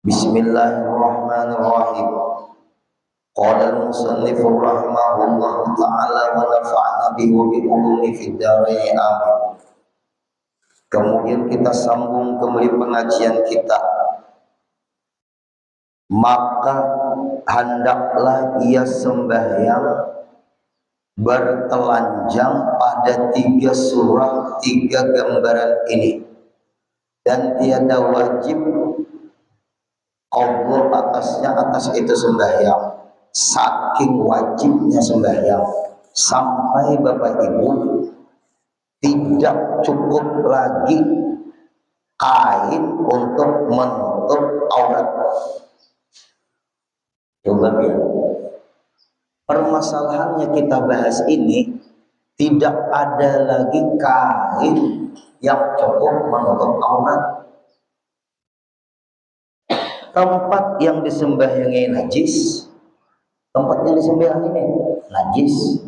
Bismillahirrahmanirrahim. Qala al-musannif rahimahullah ta'ala wa nafa'na bihi wa bi ulumi fid dharain amin. Kemudian kita sambung kembali pengajian kita. Maka hendaklah ia sembahyang bertelanjang pada 3 surah 3 gambaran ini, dan tiada wajib Allah atas itu sembahyang. Saking wajibnya sembahyang sampai Bapak Ibu tidak cukup lagi kain untuk menutup aurat. Coba ya, permasalahannya kita bahas ini, tidak ada lagi kain yang cukup menutup aurat. Tempat yang disembahyangi najis, tempat yang disembahyangi ini najis,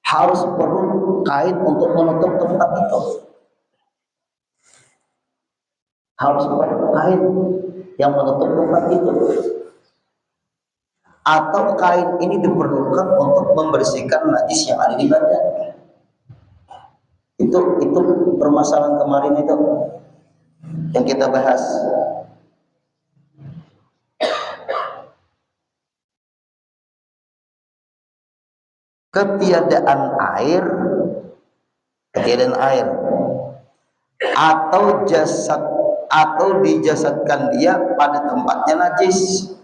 harus perlu kain untuk menutup tempat itu. Harus perlu kain yang menutup tempat itu. Atau kain ini diperlukan untuk membersihkan najis yang ada di badan. Itu permasalahan kemarin itu yang kita bahas. Ketiadaan air atau jasad, atau dijasadkan dia pada tempatnya najis,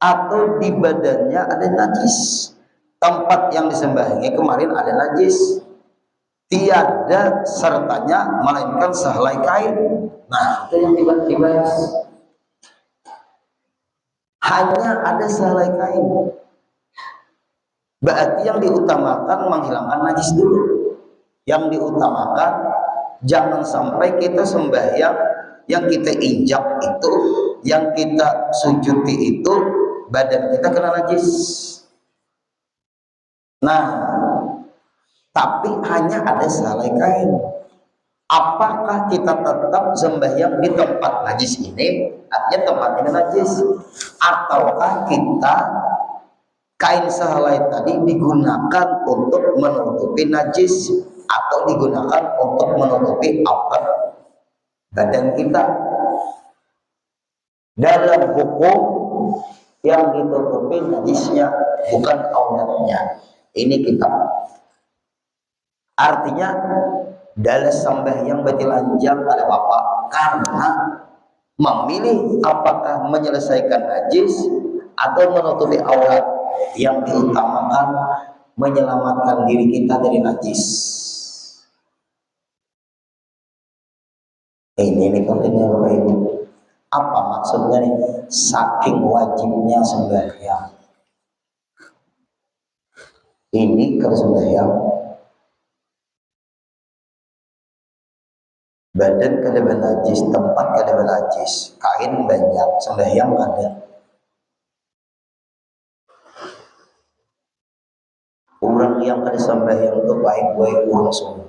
atau di badannya ada najis. Tempat yang disembahyangi kemarin ada najis, tiada sertanya melainkan sehelai kain. Nah, itu yang dibahas. Hanya ada sehelai kain. Berarti yang diutamakan menghilangkan najis dulu. Yang diutamakan jangan sampai kita sembahyang, yang kita injak itu, yang kita sujudi itu, badan kita kena najis. Nah, tapi hanya ada sehelai kain. Apakah kita tetap sembahyang di tempat najis ini, artinya tempat ini najis, ataukah kita kain sehelai tadi digunakan untuk menutupi najis, atau digunakan untuk menutupi aurat badan kita? Dalam hukum yang ditutupi najisnya, bukan auratnya. Ini kita. Artinya dalam sembahyang bertelanjang ada apa? Karena memilih apakah menyelesaikan najis atau menutupi aurat. Yang diutamakan menyelamatkan diri kita dari najis. Ini pentingnya Bapak Ibu. Apa maksudnya nih? Saking wajibnya sembahyang. Ini kalau sembahyang, badan kada najis, tempat kada najis, kain banyak, sembahyang ada. Orang yang kada sembahyang itu baik-baik orang semua.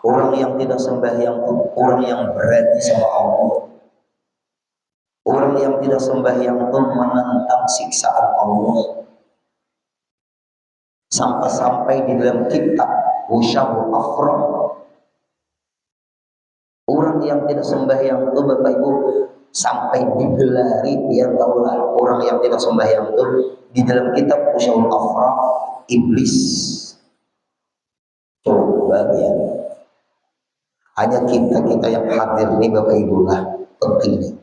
Orang yang tidak sembahyang itu orang yang berani sama Allah. Orang yang tidak sembahyang itu menentang siksaan Allah. Sampai-sampai di dalam kitab Usyabul Afrah, orang yang tidak sembahyang itu Bapak Ibu sampai digelari, biar tahulah orang yang tidak sembahyang itu di dalam kitab Usyabul Afrah iblis. Coba ya, hanya kita yang hadir nih Bapak Ibu lah, penting nih.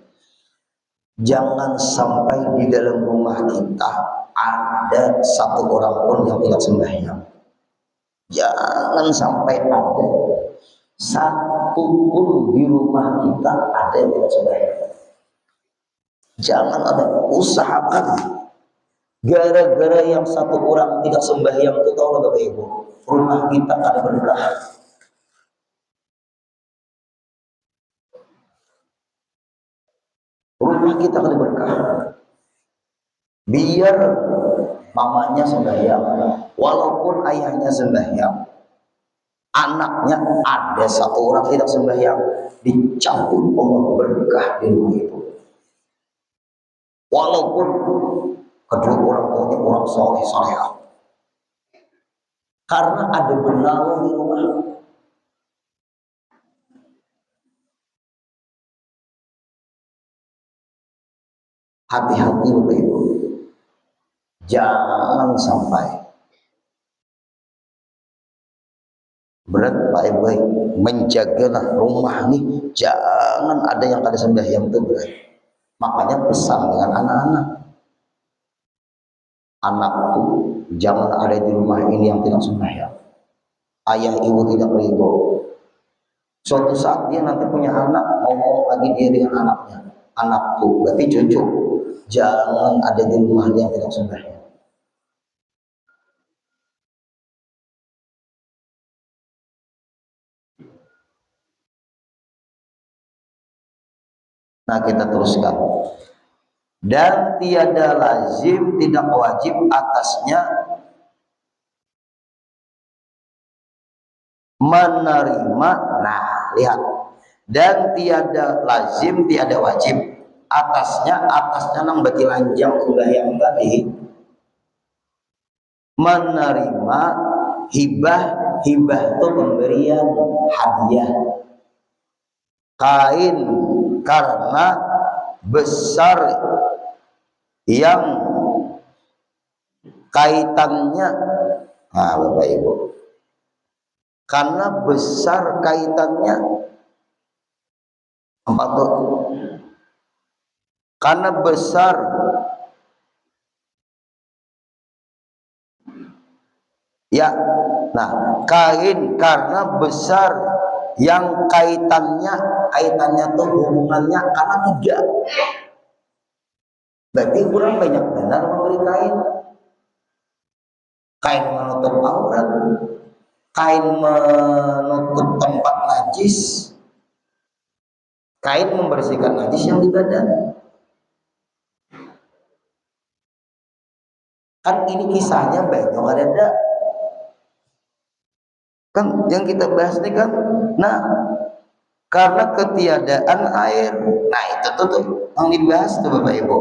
Jangan sampai di dalam rumah kita ada satu orang pun yang tidak sembahyang. Jangan sampai ada satu pun di rumah kita ada yang tidak sembahyang. Jangan ada, usahakan. Gara-gara yang satu orang tidak sembahyang itu, tahu Bapak Ibu, rumah kita ada berkah. Rumah kita ada berkah. Biar mamanya sembahyang, walaupun ayahnya sembahyang, anaknya ada satu orang tidak sembahyang, dicampur Allah berkah di rumah itu. Walaupun kedua orang tuanya orang soleh solehah, karena ada benalu di rumah. Hati-hati Bapak Ibu, jangan sampai berat Pak Ibu, menjagalah rumah nih, jangan ada yang kada sembahyang itu berat. Makanya pesan dengan anak-anak, anakku jangan ada di rumah ini yang tidak sembahyang. Ayah ibu tidak ridho. Suatu saat dia nanti punya anak, ngomong lagi dia dengan anaknya, anakku berarti cucu, jangan ada di rumah dia yang tidak sembahyang. Nah kita teruskan. Dan tiada lazim, tidak wajib atasnya menerima. Nah lihat, dan tiada lazim, tiada wajib atasnya nang berarti lanjang sembahyang tadi, menerima hibah. Hibah itu pemberian hadiah kain, karena besar yang kaitannya. Nah Bapak Ibu, karena besar kaitannya apa tuh? Karena besar ya. Nah kain karena besar yang kaitannya tuh hubungannya karena tiga. Berarti kurang banyak benar memberi kain. Kain menutup aurat, kain menutup tempat najis, kain membersihkan najis yang di badan. Kan ini kisahnya banyak ada kan yang kita bahas ini kan. Nah karena ketiadaan air, nah itu tuh yang dibahas tuh Bapak Ibu.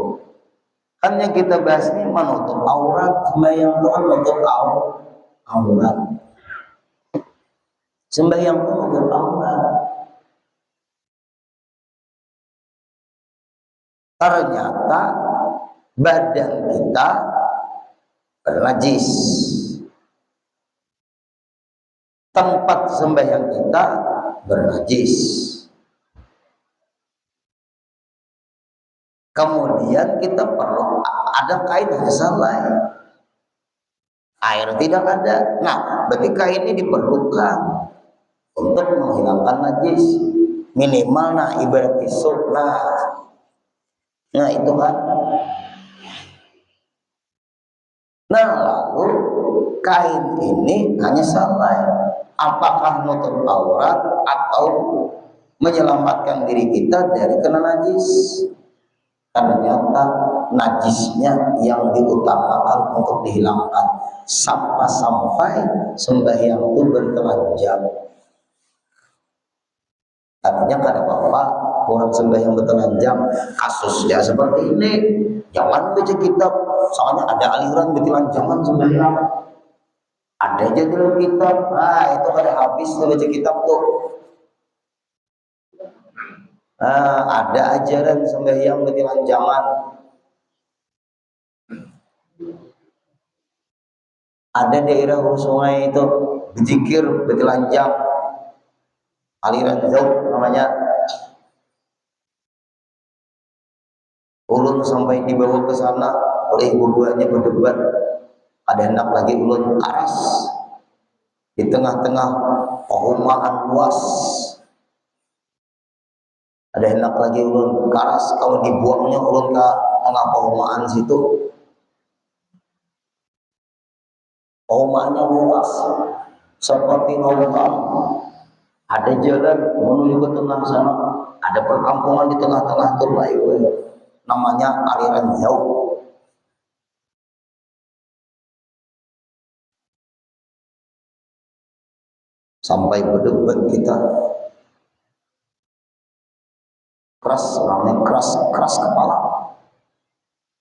Kan yang kita bahas ini menutup aurat, sembahyang itu kan menutup aurat. Sembahyang itu menutup aurat. Ternyata badan kita najis, tempat sembahyang kita bernajis. Kemudian kita perlu ada kain selai, air tidak ada. Nah berarti kain ini diperlukan untuk menghilangkan najis minimal. Nah ibarat tisu, nah itu kan. Nah lalu kain ini hanya selai, apakah menutup aurat atau menyelamatkan diri kita dari kena najis? Ternyata najisnya yang diutamakan untuk dihilangkan, sampai sembahyang itu bertelanjang. Artinya kada apa-apa orang sembahyang bertelanjang, kasusnya seperti ini jangan baca kitab, soalnya ada aliran bertelanjangan sembahyang. Ada aja dalam kitab, itu kada habis baca kitab tuh. Ada ajaran sembahyang bertelanjangan, ada daerah sungai itu berzikir bertelanjang, aliran zauq namanya. Ulun sampai dibawa ke sana oleh ibu-ibunya berdebat, ada hendak lagi ulun aras di tengah-tengah perumahan luas, ada hendak lagi ulun karas, kalau dibuangnya ulun ke tengah perumahan situ. Perumahannya luas seperti lautan, ada jalan menuju ke tengah sana, ada perkampungan di tengah-tengah tuh, namanya aliran jauh. sampai berdebat kita keras, orangnya keras keras kepala,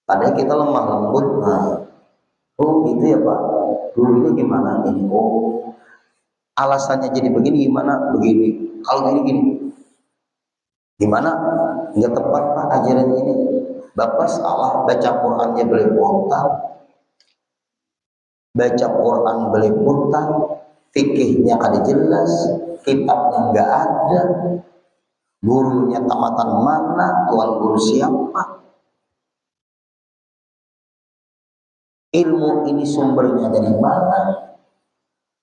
padahal kita lemah lembut. Nah, oh gitu ya Pak, dulunya gimana ini, oh alasannya jadi begini, gimana begini, kalau gini gini gimana, nggak tepat Pak ajaran ini, Bapak salah, baca Qurannya belepotan, baca Quran belepotan, fikihnya kada jelas, kitabnya nggak ada, gurunya tamatan mana, tuan guru siapa, ilmu ini sumbernya dari mana,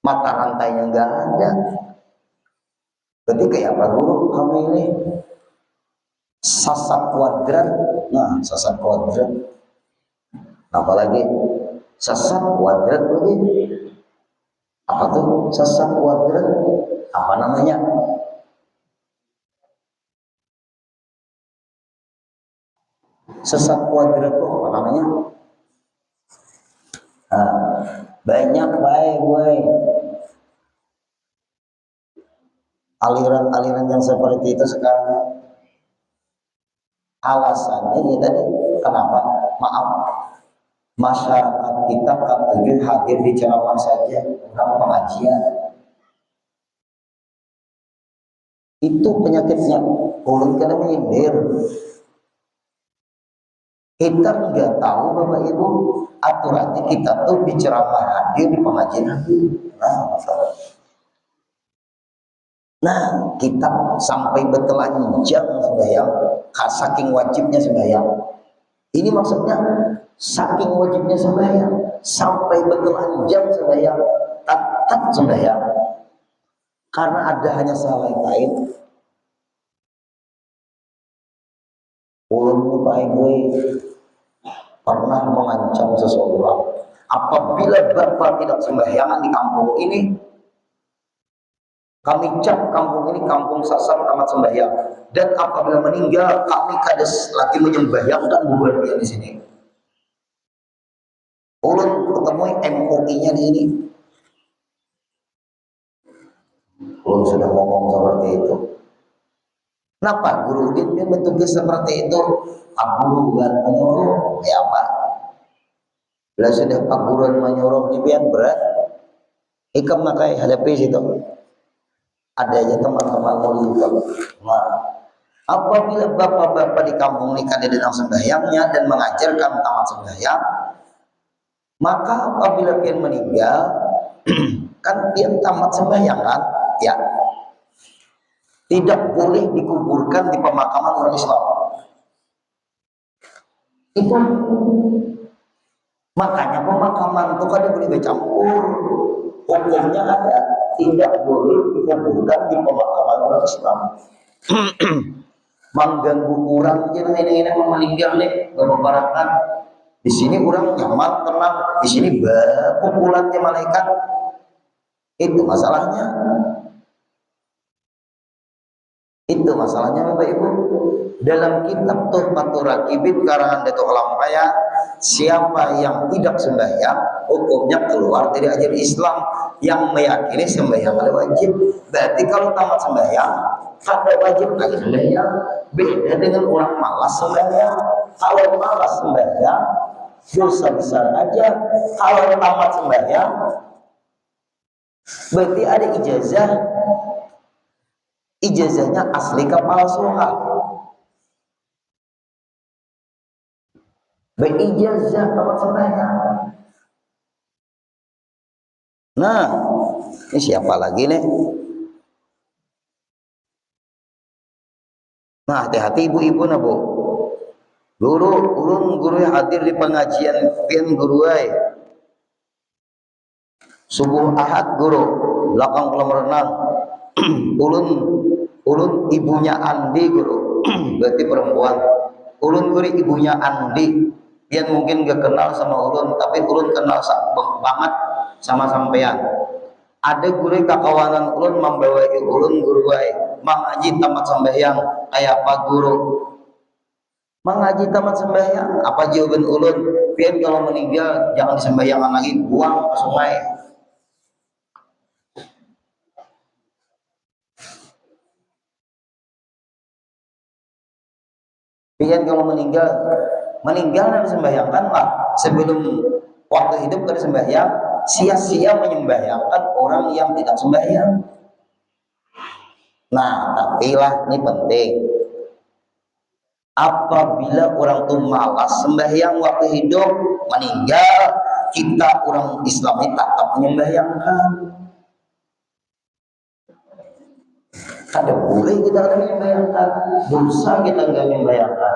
mata rantainya nggak ada. Berarti kayak apa guru kamu ini sasat kuadrat. Nah, sasat kuadrat, apalagi sasat kuadrat lagi, apa tuh sasat kuadrat, apa namanya, sesat kuadrat tuh apa namanya? Nah, banyak baik gue aliran-aliran yang seperti itu sekarang. Alasannya ya tadi, kenapa? Maaf, masyarakat kita ketujuh hadir di ceramah saja, bukan pengajian. Itu penyakitnya. Ulun kena menyindir. Kita nggak tahu Bapak Ibu, aturannya kita tuh di ceramah hadir, di pengajian hadir. Nah, kita sampai bertelanjang sembahyang, saking wajibnya sembahyang. Ini maksudnya saking wajibnya sembahyang, sampai bertelanjang sembahyang, tetap sembahyang. Karena ada hanya salah lain. Ulun Pak Ibu pernah mengancam seseorang, apabila Bapak tidak sembahyangan di kampung ini, kami cap kampung ini kampung sasar tamat sembahyang, dan apabila meninggal kami kades lagi menyembahyangkan kuburan di sini. Ulun ketemu MUI-nya di sini. Ulun sudah ngomong seperti itu. Kenapa guru dia bentuknya seperti itu? Pak guru kan menyuruh, ya apa? Bila sudah Pak guru menyuruh ini biar berat. Ikam makai hadapi situ. Ada aja teman-teman murid. Nah, apabila bapak-bapak di kampung ini kada sedang sembahyangnya dan mengajarkan tamat sembahyang, maka apabila pian meninggal, kan pian tamat sembahyang kan, ya, tidak boleh dikuburkan di pemakaman orang Islam. Itu makanya pemakaman itu kan boleh bercampur, hukumnya ada, tidak boleh dikuburkan di pemakaman orang Islam. Mengganggu orang aja ini meninggal nih, berbarakkan. Di sini orang nyaman, tenang, di sini berkumpulannya malaikat. Itu masalahnya. Itu masalahnya Bapak Ibu. Dalam kitab Tuhfatur Raqibin karangan Datuk Lampaya, siapa yang tidak sembahyang hukumnya keluar dari ajaran Islam, yang meyakini sembahyang ada wajib. Berarti kalau tamat sembahyang ada wajib lagi sembahyang. Beda dengan orang malas sembahyang. Kalau malas sembahyang dosa besar aja. Kalau tamat sembahyang berarti ada ijazah. Ijazahnya asli ke palsuah. Berijazah tamat sembahyang. Nah, ini siapa lagi nih? Nah, hati-hati ibu-ibu na bu. Guru, ulun guru yang hadir di pengajian pian guru ay. Subuh Ahad guru, belakang kolam renang. ulun ibunya Andi guru. Berarti perempuan. Ulun guru ibunya Andi. Pian mungkin gak kenal sama ulun, tapi ulun kenal banget sama sampean. Ada guru kakawanan ulun membawa ulun guru ay mengaji tamat sembahyang kayak apa guru mengaji tamat sembahyang apa jawaban ulun, pian kalau meninggal jangan disembahyangkan lagi, buang ke sungai. Pian kalau meninggal dan disembahyangkan lah sebelum waktu hidup kada sembahyang, sia-sia menyembahyangkan orang yang tidak sembahyang. Nah, tapi lah ini penting. Apabila orang itu malas sembahyang waktu hidup, meninggal, kita orang Islam ini tetap menyembahyangkan. Kada boleh kita kada menyembahyangkan, dosa kita enggak menyembahyangkan.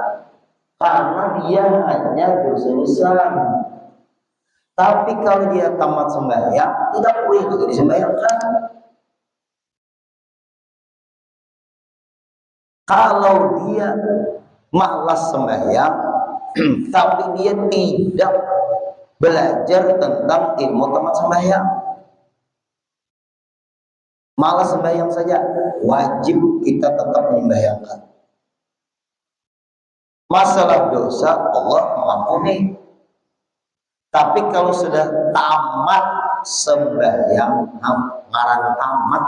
Karena dia hanya dosa besar. Tapi kalau dia tamat sembahyang, tidak boleh juga disembahyangkan. Kalau dia malas sembahyang, tapi dia tidak belajar tentang ilmu tamat sembahyang, malas sembahyang saja, wajib kita tetap membayangkan. Masalah dosa Allah mengampuni. Tapi kalau sudah tamat sembahyang, ngaran tamat,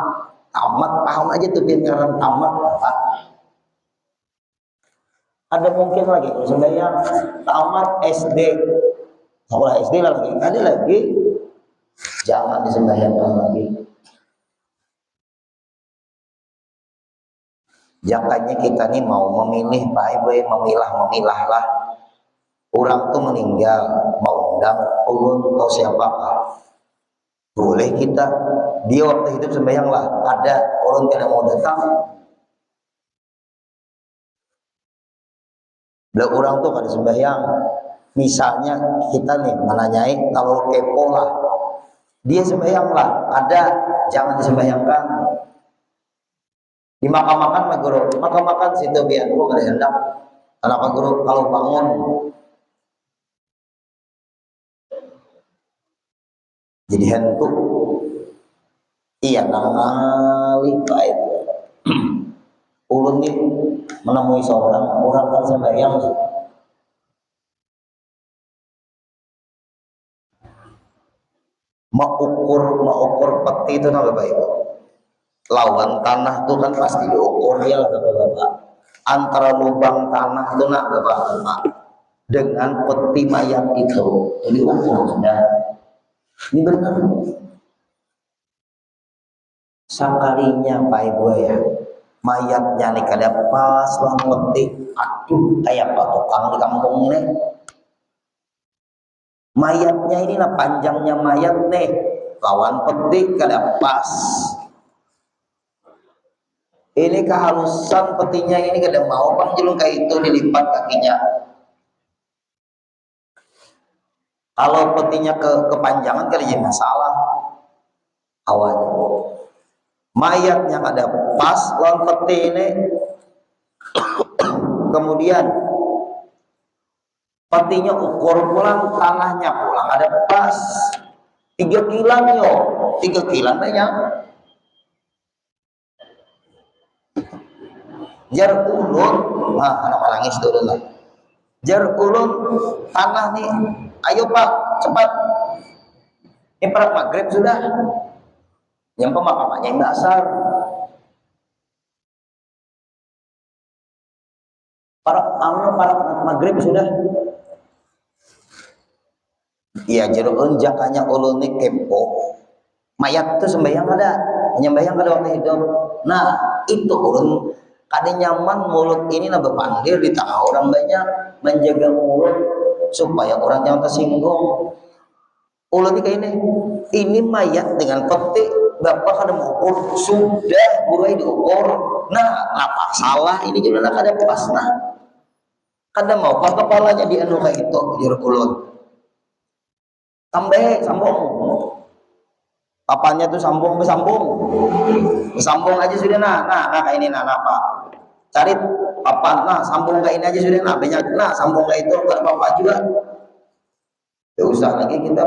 paham aja tuh biar ngaran tamat apa? Ada mungkin lagi kalau sembahyang tamat SD, sekolah SD lagi, ada lagi, jangan disembahyangkan lagi. Jakanya kita nih mau memilih Pak Ibu, memilah lah. Orang tuh meninggal, mau undang ulun atau siapa, boleh kita. Dia waktu hidup sembahyang lah, ada orang tidak mau datang. Lah orang tuh kada sembahyang. Misalnya kita nih menanyai, kalau kepo lah, dia sembahyang lah, ada, jangan disembahyangkan. Di makan Pak Guru, makan situ biar guru kada hendak. Kenapa Guru kalau bangun jadi hantu? Iya nangali baik. Ulun nih menemui seorang orang kan sembahyang mau ukur peti itu nama baik. Lawan tanah tuh kan pasti diukur ya lah bapak. Antara lubang tanah tuh nak bapak dengan peti mayat itu diukur sudah. Ini benar. Sakalinya Pak Ibu ya, mayatnya nih kada pas lah peti. Aduh, kayak apa tukang di kampung ini. Mayatnya ini lah panjangnya mayat nih, lawan peti kada pas. Ini kehalusan petinya ini kada mau pangjulung kayak itu dilipat kakinya. Kalau petinya kepanjangan kada jadi masalah awalnya. Mayatnya kada pas lawan peti ini. Kemudian petinya ukur pulang, tanahnya pulang ada pas 3 kilan yo, 3 kilan banyak. Jar ulun, anak malangis dulu lah. Jar ulun tanah nih, ayo Pak cepat. Ini para maghrib sudah. Yang pemakamannya yang dasar. Para maghrib sudah. Iya jar ulun jakanya ulun nih kepo. Mayat itu sembahyang ada, nyembahyang ada waktu hidup. Nah itu ulun kada nyaman mulut ini nambah pandir di tengah orang banyak, menjaga mulut supaya orang yang tersinggung. Ulun ini kayak ini mayat dengan peti bapak kada mau ukur sudah burai diukur. Nah apa salah ini juga kada pas nah kada mau pas kepalanya dianu kayak itu jur ulun sambung apanya tuh sambung aja sudah nah kayak ini nah apa cari papan nah sambung kayak ini aja sudah nah banyak nah sambung kayak itu nggak apa-apa juga. Tidak usah lagi kita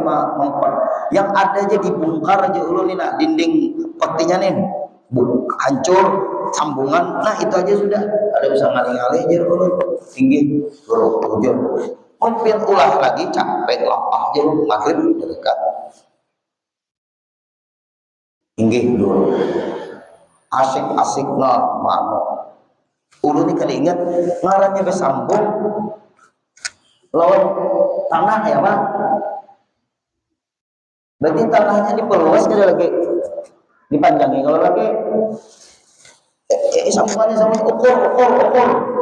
yang ada aja dibongkar aja ulun nih nah dinding petinya nih hancur sambungan nah itu aja sudah ada usah ngalih-ngalih aja ulun tinggi turun mungkin ulah lagi capek lapar aja ulun maghrib dekat tinggi dulu asik-asik nah mano Ulun ini kali ingat ngarannya besambung lawan tanah ya Pak. Berarti tanahnya diperluas kada lagi dipanjangi. Kalau lagi sambungannya sama ukur.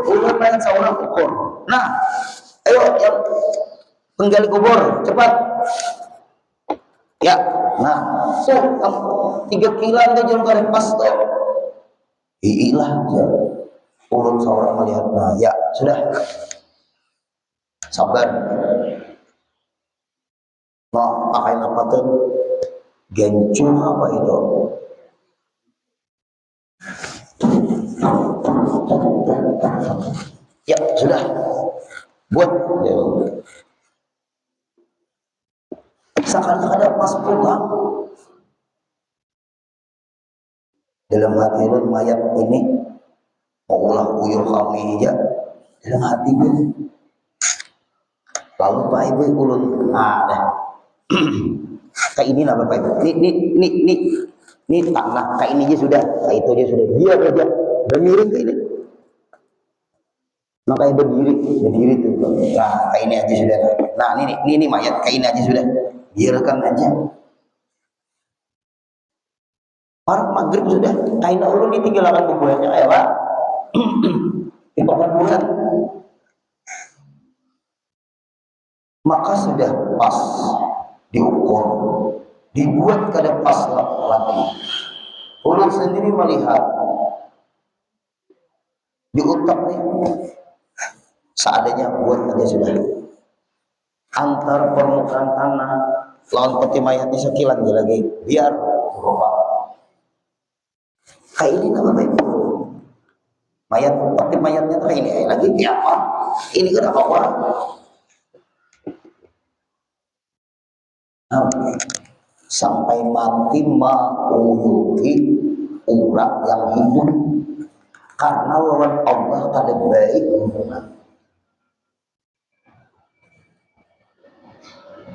Ulun main seorang ukur. Nah, ayo yang penggali kubur cepat. Ya, nah, so 3 kilan tu jauh dari pas tu. Iyalah, ya. Ulun seorang melihat, nah, ya sudah, sabar. Nah, pakai apa tuh? Gencung apa itu? Ya sudah, buat. Ya. Seakan-akan pas pulang dalam hati lu mayat ini Allah uyuh kami aja dalam hati gue. Lalu Pak Ibu ulun ada kayak ini lah Bapak Ibu. Ini tanah kayak ini aja sudah, kayak itu aja sudah. Biar aja bermiring kayak ini. Makanya berdiri tuh. Nah, kayak ini aja sudah. Nah, ini mayat kayak ini aja sudah. Biarkan aja. Orang maghrib sudah, kain ulun ditinggalkan bubuhannya kayak Pak. Bulan. Maka sudah pas diukur, dibuat kada pas lagi. Ulun sendiri melihat di otaknya seadanya buat aja sudah. Antar permukaan tanah lawan peti mayatnya sekilan dia lagi biar berupa kayak ini nama baik mayat peti mayatnya kayak ini lagi ya apa ini kenapa orang sampai mati mauyuhi orang yang hidup karena lawan Allah kada baik hubungan.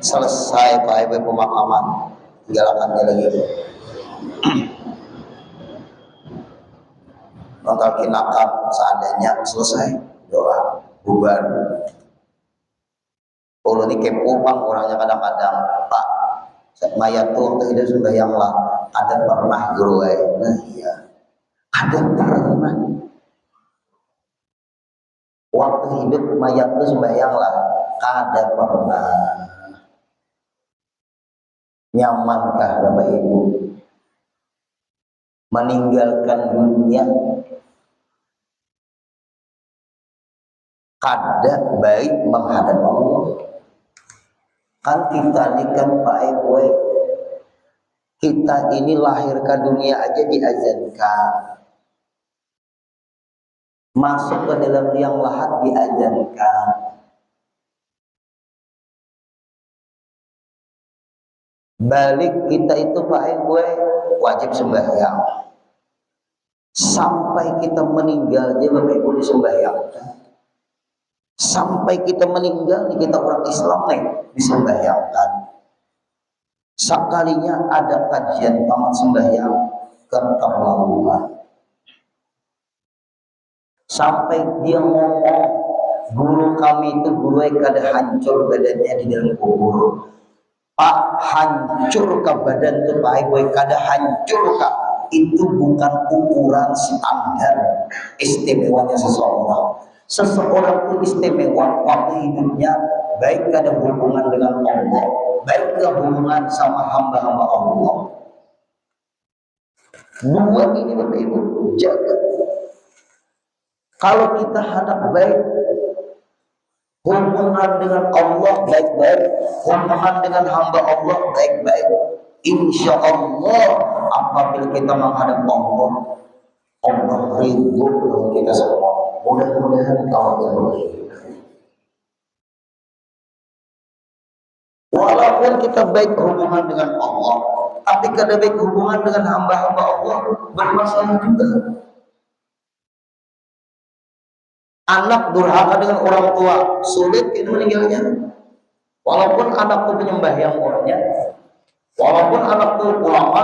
Selesai Pak Ibu pemakaman, tinggalkan dia lagi. Nonton kinakan seadanya selesai doa bubar. Kalau ini kepo bang orangnya kadang-kadang Pak mayat tuh tidak sembahyang lah ada pernah guru nah iya ada pernah waktu hidup mayat tuh sembahyang lah ada pernah. Nyamankah Bapak Ibu meninggalkan dunia kada baik menghadap Allah? Kan kita ini kan Pak Ibu, kita ini lahir ke dunia aja diazankan, masuk ke dalam liang lahat diazankan. Balik kita itu Pak gue wajib sembahyang sampai kita meninggal aja Bapak Ibu disembahyangkan. Sampai kita meninggal kita orang Islam nih disembahyangkan. Sekalinya ada kajian tamat sembahyang keterlaluan. Sampai dia ngomong guru kami itu guru yang kada hancur badannya di dalam kubur. Pak hancur ke badan tuh Pak Ibu kada hancur kah itu bukan ukuran standar istimewanya seseorang. Seseorang itu istimewa waktu hidupnya baik ada hubungan dengan Allah, baik ada hubungan sama hamba-hamba Allah. Dua ini Bapak Ibu jaga. Kalau kita hendak baik hubungan dengan Allah baik-baik, hubungan dengan hamba Allah baik-baik, insya Allah apabila kita menghadap Allah, Allah ridho dengan kita semua. Mudah-mudahan kawan walaupun kita baik hubungan dengan Allah, tapi kada baik hubungan dengan hamba-hamba Allah bermasalah juga. Anak durhaka dengan orang tua sulit itu meninggalnya. Walaupun anak itu penyembah yang orangnya, walaupun anak itu ulama,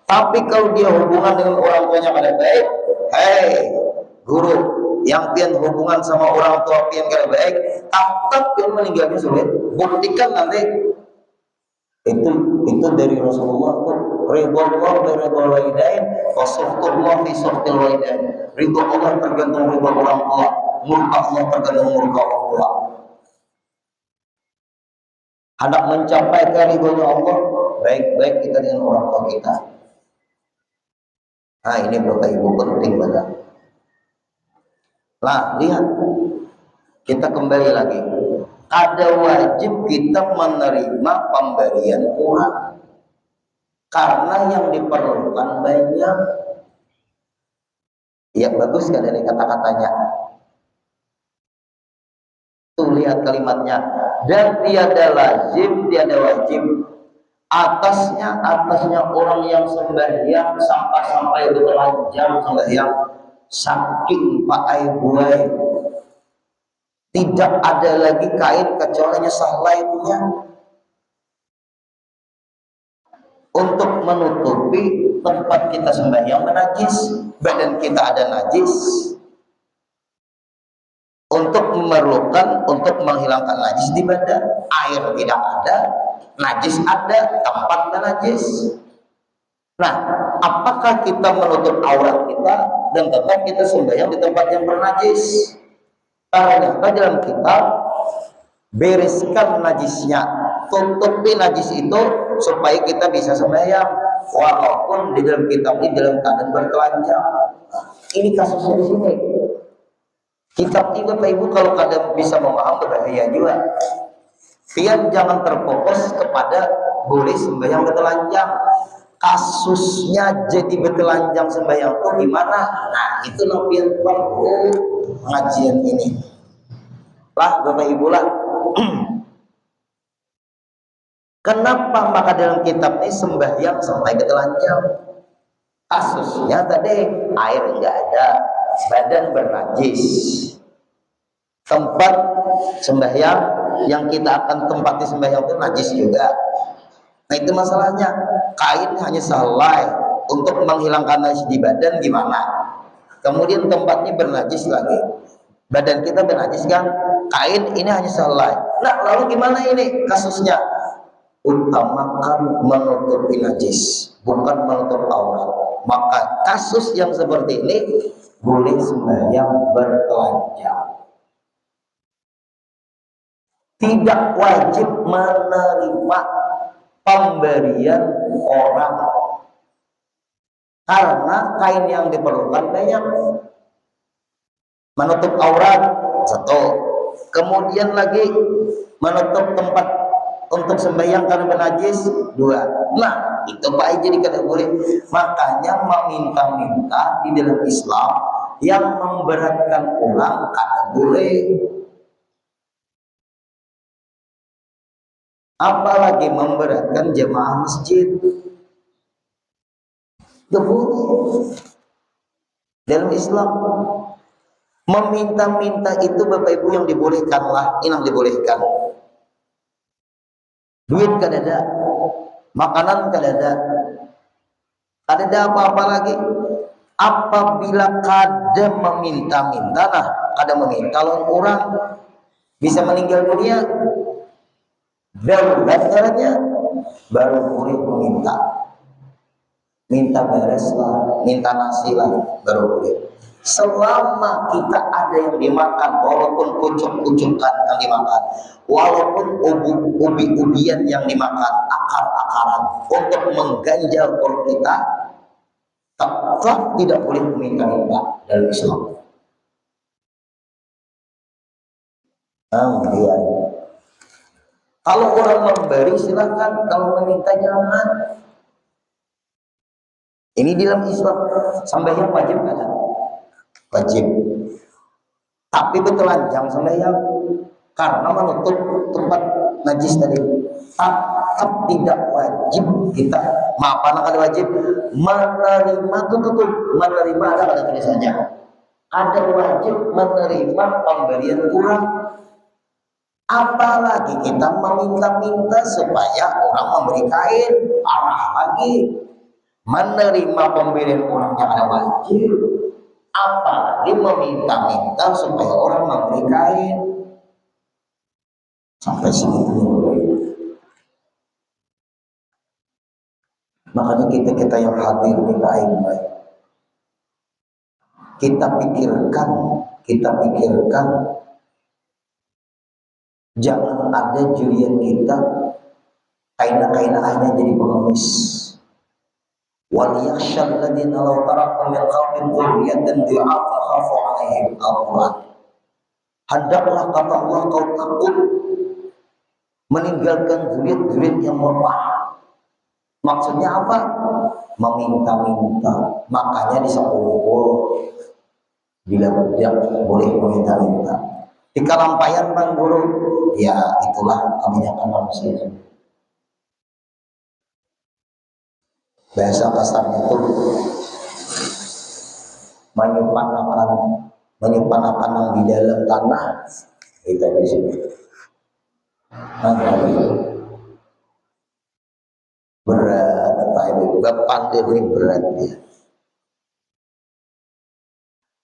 tapi kalau dia hubungan dengan orang tuanya kada baik, hei guru yang pian hubungan sama orang tua pian kira baik, tetap pian meninggalnya sulit. Buktikan nanti itu dari Rasulullah tuh, ridho Allah bi ridho walidain wa suhtullah fi suhtil walidain. Ridho Allah tergantung ridho orang tua, murka Allah tergantung murka orang tua. Hendak mencapai ridhonya Allah, baik-baik kita dengan orang tua kita. Nah, ini Bapak Ibu penting banget. Nah, lihat, kita kembali lagi. Ada wajib kita menerima pemberian orang, karena yang diperlukan banyak. Ya bagus kan dari kata-katanya. Tuh lihat kalimatnya. Dan tiada lazim, tiada wajib atasnya orang yang sembahyang sampai bertelanjang sembahyang saking pakai buai. Tidak ada lagi kain kecuali sahlainya untuk menutupi tempat kita sembahyang menajis, badan kita ada najis, untuk memerlukan untuk menghilangkan najis di badan. Air tidak ada, najis ada, tempat najis. Nah, apakah kita menutup aurat kita dan tetap kita sembahyang di tempat yang bernajis? Ternyata dalam kitab bereskan najisnya, tutupi najis itu supaya kita bisa sembahyang, walaupun di dalam kitab ini dalam keadaan bertelanjang. Ini kasusnya di sini. Kitab ini Bapak Ibu kalau kadang bisa memaham berbahaya juga. Pian jangan terfokus kepada boleh sembahyang bertelanjang. Kasusnya jadi bertelanjang sembahyang itu gimana? Nah, itu pian perlu pengajian ini. Lah Bapak Ibu lah. Kenapa maka dalam kitab ini sembahyang sampai bertelanjang? Kasusnya tadi air enggak ada, badan bernajis, tempat sembahyang yang kita akan tempati sembahyang itu najis juga. Nah itu masalahnya, kain hanya sehelai untuk menghilangkan najis di badan gimana? Kemudian tempatnya bernajis lagi, badan kita bernajis kan, kain ini hanya sehelai. Nah lalu gimana ini kasusnya? Utamakan menutupi najis, bukan menutup aurat. Maka kasus yang seperti ini boleh sembahyang bertelanjang. Tidak wajib menerima pemberian orang, karena kain yang diperlukan banyak. Menutup aurat satu, kemudian lagi menutup tempat untuk sembahyang karena bernajis dua. Nah itu Pak jadi kada boleh. Makanya meminta-minta di dalam Islam yang memberatkan orang kada boleh. Apalagi memberatkan jemaah masjid. Tidak boleh. Dalam Islam meminta-minta itu Bapak Ibu yang dibolehkan lah, ini yang dibolehkan. Duit kada ada, makanan kada ada apa-apa lagi. Apabila kada meminta-minta, nah kada meminta lawan orang bisa meninggal dunia, darurat caranya baru boleh meminta. Minta beres lah, minta nasi lah, baru boleh. Selama kita ada yang dimakan, walaupun kucuk-kucukan yang dimakan, walaupun ubi-ubian yang dimakan, akar-akaran untuk mengganjal perut kita, tetap tidak boleh meminta-minta dalam Islam. Kemudian kalau orang memberi silakan, kalau meminta jangan. Ini di dalam Islam sembahyang wajib ada, wajib. Tapi bertelanjang sembahyang karena menutup tempat najis tadi. Tetap tidak wajib kita. Maaf, anak ada wajib menerima tutup, menerima ada tulisannya. Ada wajib menerima pemberian orang. Apalagi kita meminta-minta supaya orang memberi kain, parah lagi. Menerima pemberian orang yang ada wajib. apalagi meminta-minta supaya orang memberi kain. Sampai segitu. Makanya kita yang hadir di baik-baik, kita pikirkan jangan ada jurian kita kaina-kainaannya jadi pengemis. Wal yakhshal ladzina law taraku min khalfihim dzurriyyatan dhi'afa khafu 'alaihim al-Qur'an. Hendaklah kata Allah kau takut meninggalkan zuriat-zuriat yang lemah. Maksudnya apa? Meminta-minta. Makanya di sekumpul bila tidak boleh meminta-minta. Di kalampayan Bang Guru, ya itulah kebanyakan manusia. Bahasa kasarnya itu menyimpan akan yang di dalam tanah. Itu di sini. Berat Pak Ibu, Bapak ini berat ya.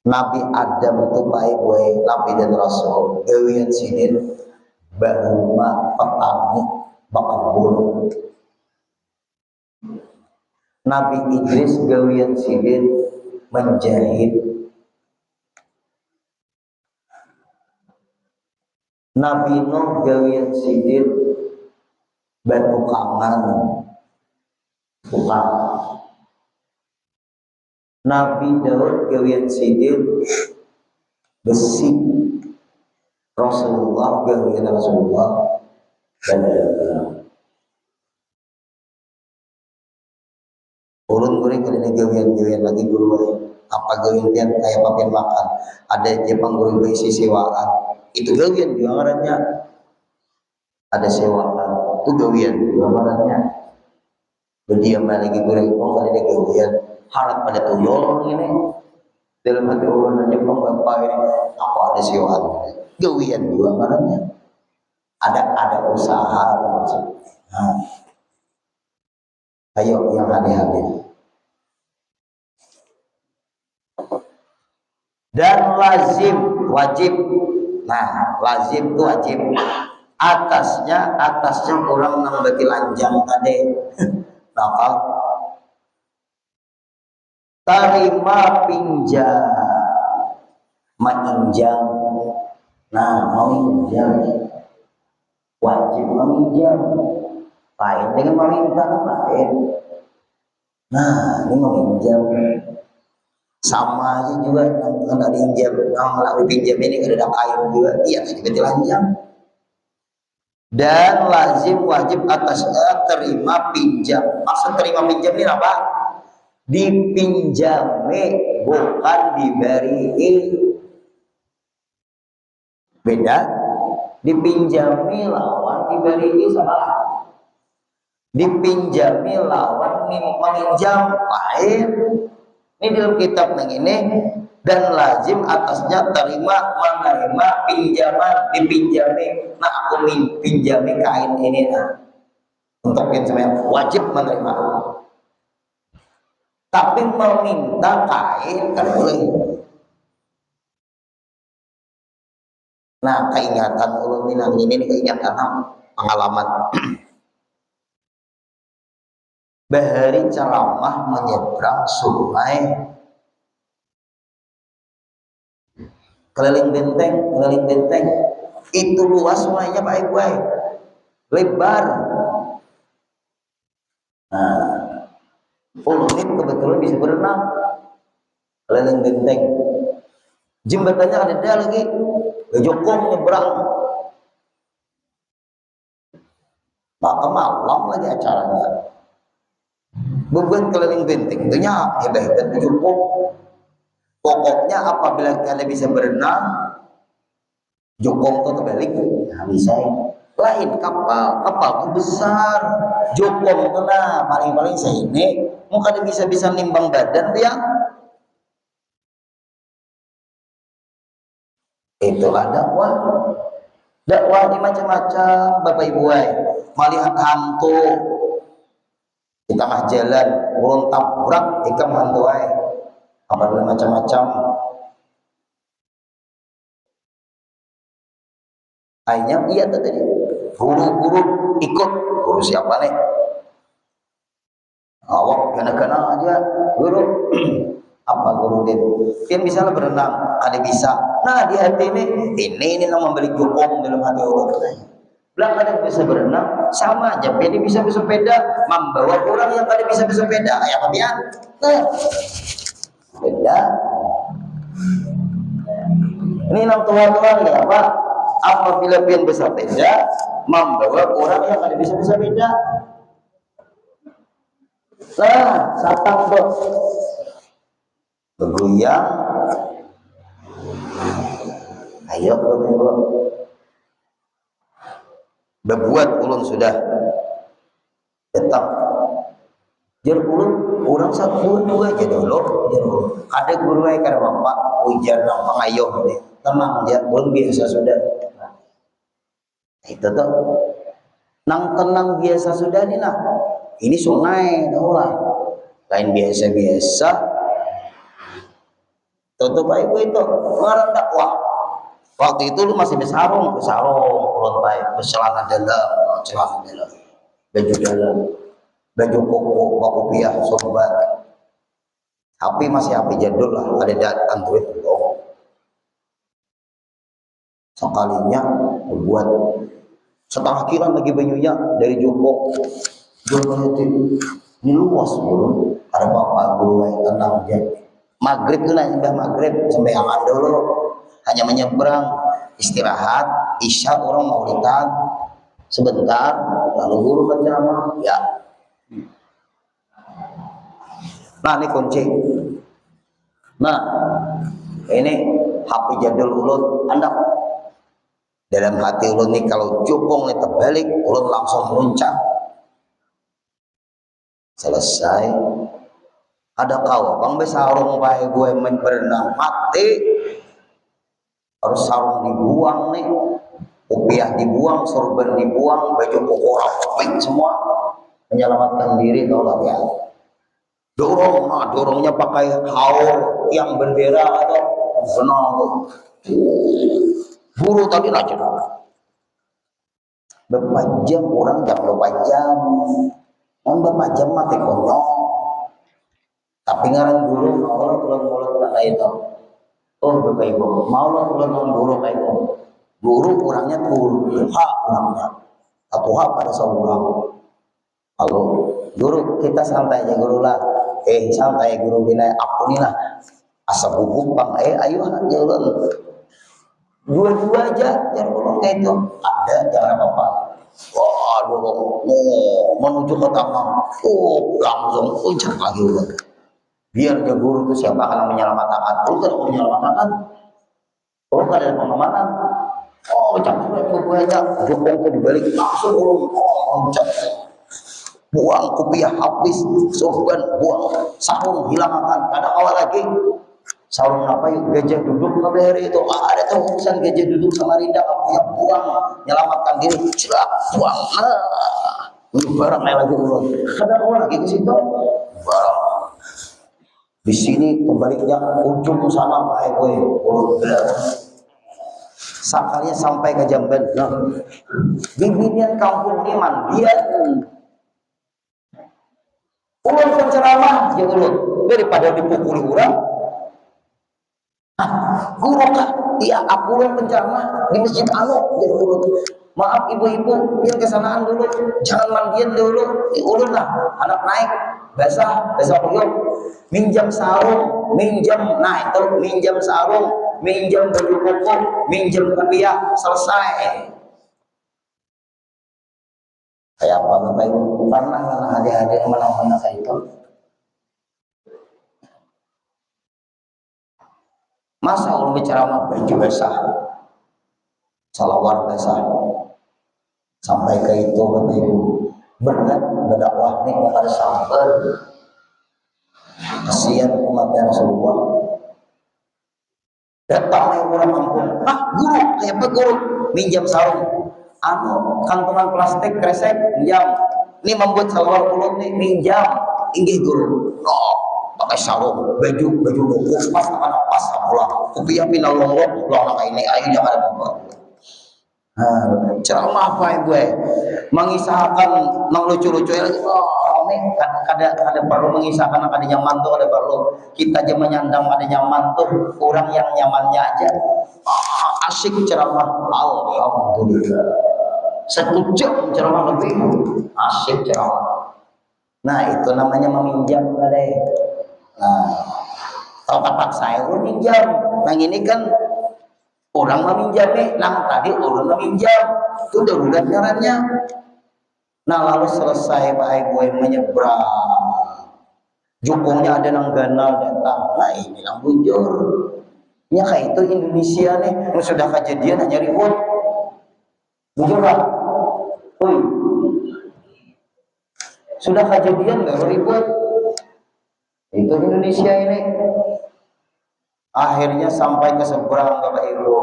Nabi Adam itu baik Nabi dan Rasul gawian sinin bahuma petani bakal bulu. Nabi Idris gawian sinin menjahit. Nabi Nuh gawian sinin batu kangen tukang. Nabi Daud gawian sidin besi. Rasulullah gawian Rasulullah dan ulun gurih kali gawian lagi guru apa gawian kayak papen makan ada Jepang guru besi sewaan itu gawian juga ngarannya ada sewaan itu gawian juga ngarannya berdiam lagi gurih kali dia gawian harap pada tuyul ini dalam hati orang Jepang bapak ini apa ada sewaan gawian juga ngarannya ada usaha maksud. Nah, ayo yang hati-hati. Dan lazim wajib. Nah, lazim itu wajib. Atasnya orang nang bagi lanjang tadi. Nakal. Terima pinjam. Meminjam. Nah, meminjam. Wajib meminjam. Lain dengan meminta lain. Nah, ini meminjam. Sama aja juga nggak diinjam, nggak dipinjam ini nggak ada kain juga, iya tadi berarti lanjang. Dan lazim wajib atasnya terima pinjam. Maksud terima pinjam ini apa? Dipinjami bukan diberi. Beda. Dipinjami lawan diberi salah. Dipinjami lawan meminjam lain. Ini dalam kitab yang ini dan lazim atasnya terima menerima pinjaman dipinjami. Nah aku pinjami kain ini nah untuk pinjaman wajib menerima. Tapi meminta kain kan boleh. Nah keingatan ulun ini keingatan pengalaman. Bahari ceramah menyeberang sungai keliling benteng itu luas sungainya baik-baik lebar. Nah ulun ini kebetulan bisa berenang keliling benteng jembatannya ada lagi jokong nyebrang maka malam lagi acaranya beban keliling benteng tentunya hebat-hebat jokong. Pokoknya apabila kalian bisa berenang jokong itu terbalik nah, bisa lain kapal itu besar jokong itu nah paling saya ini mau kada bisa nimbang badan tuh ya itulah dakwah ini macam-macam bapak ibu melihat hantu kita mah jalan urun tabrak ikam hantu apabila macam-macam. Akhirnya iya tadi guru-guru ikut, guru siapa nih? Awak gana-gana aja guru. Apa guru dia misalnya berenang, ada bisa. Nah di hati ini yang membeli jukung dalam hati Allah. Bilang ada bisa berenang, sama aja. Dia bisa bersepeda, membawa orang yang ada bisa bersepeda. Ya kemudian, nah, beda. Ini nang Tuhan ya Pak. Apabila pian bersepeda, membawa orang yang ada bisa bersepeda. Nah, satang dok. Bergoyang. Ayo bro. Berbuat ulun sudah tetap jar ulun orang satu dua aja dulu jar ulun ada guru ay karena bapak ujar nang pengayuh deh tenang jar ulun biasa sudah. Itu tuh nang tenang biasa sudah nih nah ini sungai tahu lah lain biasa-biasa tutup baik itu ngarang dakwah. Waktu itu lu masih bersarung, ulun baik, bercelana dalam, baju dalam, baju koko, kopiah, sobat. HP masih HP jadul lah, ada Android belum. Sekalinya buat setengah kiran lagi bajunya dari Joko. Joko itu ini luas belum. Ada bapak guru yang tenang aja. Maghrib tuh lah, maghrib sampai aman dulu. Hanya menyeberang istirahat isya orang mau lihat sebentar lalu guru menceramah ya. Nah ini kunci. Nah ini HP jadul ulun anda dalam hati ulun nih kalau cupong nih terbalik ulun langsung meluncak. Selesai ada kau bang besarung baik gue main berenang mati. Harus sarung dibuang nih, kopiah dibuang, sorban dibuang, baju koko rapik semua menyelamatkan diri tau lah ya. Dorongnya pakai haul yang bendera atau senang buru tadi aja. Berapa jam orang jam 2 jam, berapa jam mati konyol. Tapi ngaran guru mulut itu. Oh Bapak Ibu, mau lah ulang guru kayak itu. Guru kurangnya tuha orangnya. Satu hak pada seorang. Kalau guru kita santai aja guru lah. Santai guru bina aku nih lah. Asal hubung bang, ayo aja ulang. Dua-dua aja jangan ulang kayak itu. Ada jangan apa-apa. Wah, dulu menuju ke tengah. Langsung ucap lagi ulang. Biar dia guru itu siapa akan menyelamatkan? Lu tidak menyelamatkan? Oh, ada pengamanan. Oh, campur aja. Jokong itu dibalik langsung loncat. Buang kopiah habis, sorban buang, sarung hilangkan. Ada awal lagi. Sarung apa yuk? Gajah duduk ke hari itu. Ada tuh urusan gajah duduk sama Rinda. Yang buang, menyelamatkan diri. Celak, buang. Barang lagi ulun. Ada awal lagi ke situ. Barang. Di sini kebaliknya ujung sana Pak gue sakalinya sampai ke Jamban. Nah, bimbingan kampung ini mandian ulun penceramah ya ulun daripada dipukuli orang. Guru kak iya aku ulun penceramah di masjid anu ya ulun. Maaf ibu-ibu biar kesanaan dulu jangan mandian dulu ulun lah anak naik basah kuyup minjam sarung minjam sarung minjam baju koko minjam kopiah selesai. Kayak apa Bapak Ibu pernah adik-adik mana-mana kayak itu masa ulun bicara sama baju basah salawar basah sampai ke itu Bapak Ibu berat berdakwah nih nggak ada sabar kasihan umatnya Rasulullah datang nih orang kampung guru kayak apa guru minjam sarung kantongan plastik kresek minjam ini membuat salawar ulun nih minjam inggih guru pakai sarung, baju koko, pas pulang, kopiah pinalong pulang ini, ayo jangan ada apa. Ceramah apa ibu mengisahkan nang lucu-lucu lagi. Oh, ini kada perlu mengisahkan ada nyaman tuh, ada perlu kita aja menyandang ada nyaman tuh, orang yang nyamannya aja. Asik ceramah, alhamdulillah. 1 jam ceramah lebih, asik ceramah. Nah itu namanya meminjam deh. Nah kalau tempat saya meminjam, yang ini kan orang meminjam nah tadi orang meminjam, itu darurat ngarannya. Nah lalu selesai Pak Ibu menyeberang, jukungnya ada nang ganal datang, nah ini nang bujur. Ya kayak itu Indonesia nih, yang sudah kejadian hanya ribut. Bujur lah, sudah kejadian nggak ribut. Itu Indonesia ini. Akhirnya sampai ke seberang Bapak Ibu,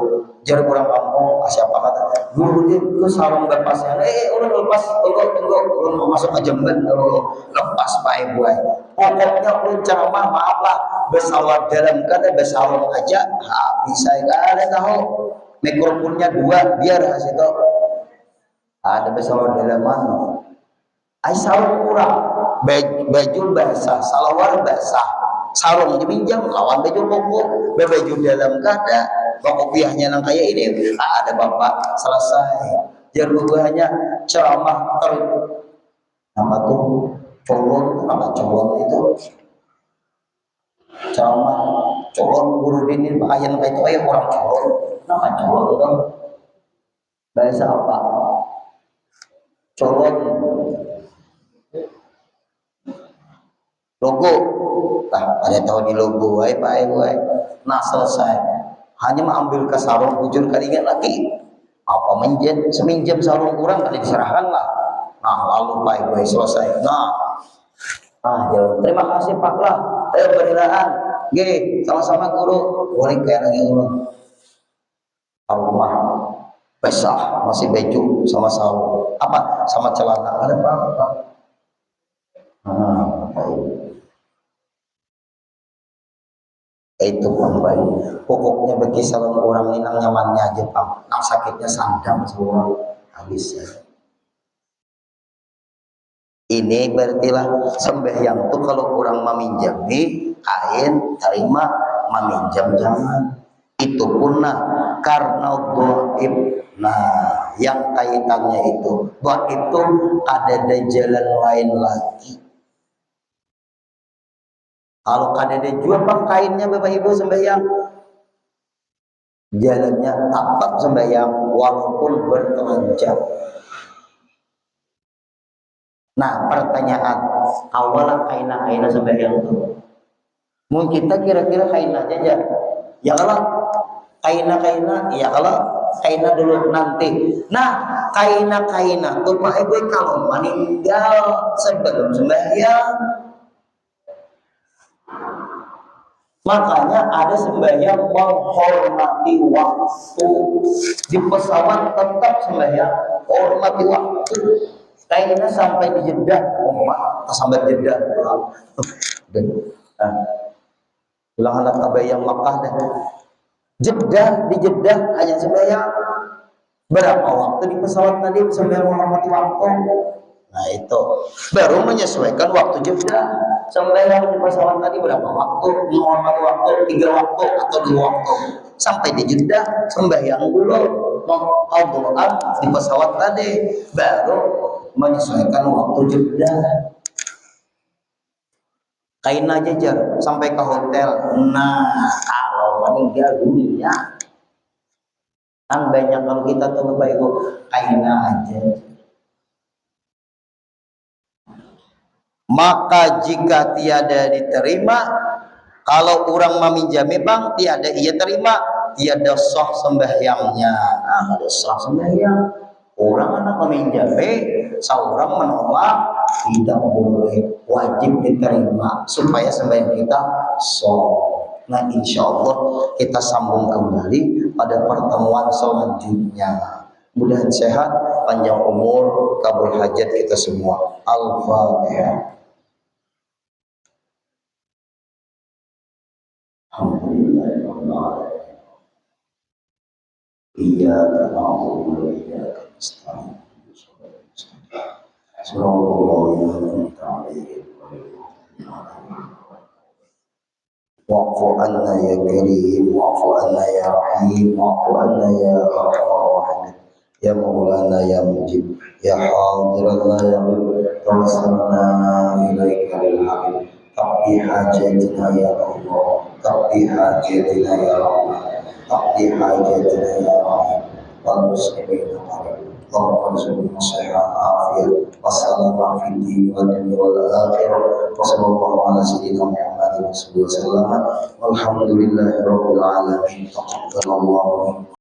jar kurang kampung, siapa kata guru dia itu sarung bepasnya, udah lepas, tunggu, mau masuk ke jamban, lepas Pak Ibu. Pokoknya ulun ceramah maaf lah, bersawat dalam kata bersawat aja, bisa ada tahu, mikrofonnya 2 biar kasih tahu, ada bersawat dalam mana, sarung kurang, baju basah, salawar basah. Sarung dipinjam lawan baju koko, baju dalam kada kopiahnya nang kayak ini ada bapak selesai hanya ceramah apa tuh colon, apa colon itu ceramah colon guru dini ayan kayak itu orang colon, nama colon itu bahasa apa colon logo. Nah, ada tahu di logo Pak Ibu. Nah selesai, hanya mengambil ke sarung bujur kali lagi apa seminjam sarung kurang kali diserahkan lah. Nah lalu Pak Ibu selesai. Jalan. Terima kasih Pak lah, berilaan sama-sama guru, boleh kayak lagi guru rumah basah masih baju sama sarung apa sama celana ada apa. Itu kembali pokoknya bagi salam orang ini nang nyamannya aja Pak, nang sakitnya sandang semua habis. Ini berartilah sembahyang tuh kalau orang meminjami kain terima, meminjam jangan. Itu pun karena dhaif. Nah yang kaitannya itu ada jalan lain lagi. Kalau kadang jual bang kainnya Bapak Ibu sembahyang, jalannya tetap sembahyang walaupun bertelanjang. Nah pertanyaan awalan kaina sembahyang itu, mungkin kita kira-kira kaina aja, ya kalau kaina, ya kalau kaina dulu nanti. Nah kaina tuh Pak Ibu kalau meninggal sebelum sembahyang. Makanya ada sembahyang menghormati waktu. Di pesawat tetap sembahyang hormati waktu. Kayaknya sampai di Jeddah, sampai Jeddah. Ulang anak tabayang Makkah deh. Di Jeddah hanya sembahyang berapa waktu di pesawat tadi sembahyang menghormati waktu. Nah itu baru menyesuaikan waktu Jeddah. Sembahyang di pesawat tadi berapa waktu, menghormati waktu 3 waktu atau 2 waktu. Sampai di Jeddah sembahyang dulu Al-Quran di pesawat tadi, baru menyesuaikan waktu Jeddah. Kain aja jar sampai ke hotel. Nah kalau meninggal dunia kan banyak, kalau kita tuh Bapak Ibu kain aja. Maka jika tiada diterima, kalau orang meminjami bang tiada ia terima, tiada sah sembahyangnya. Ada sah sembahyang. Orang anak meminjami, seorang menolak, tidak boleh, wajib diterima supaya sembahyang kita sah. Nah insya Allah kita sambung kembali pada pertemuan selanjutnya. Mudah sehat, panjang umur, kabul hajat kita semua. Al-Fatihah. رب العالمين إياك نعبد وإياك نستعين صراط الله أنعمت عليهم غير المغضوب عليهم واعف عنا يا كريم واعف عنا يا رحيم واعف عنا يا أرحم الراحمين يا مولانا يا مجيب يا حاضر لا يغيب توسلنا إليك بالحق تقضي حاجاتنا يا الله تقضي حاجاتنا يا رحمن تقضي حاجاتنا يا رحيم والمسلمين اللهم ارزقنا صحة عافية والسلامة في الدين والدنيا والآخرة وصلى الله على سيدنا محمد وسلم والحمد لله رب العالمين تقبل الله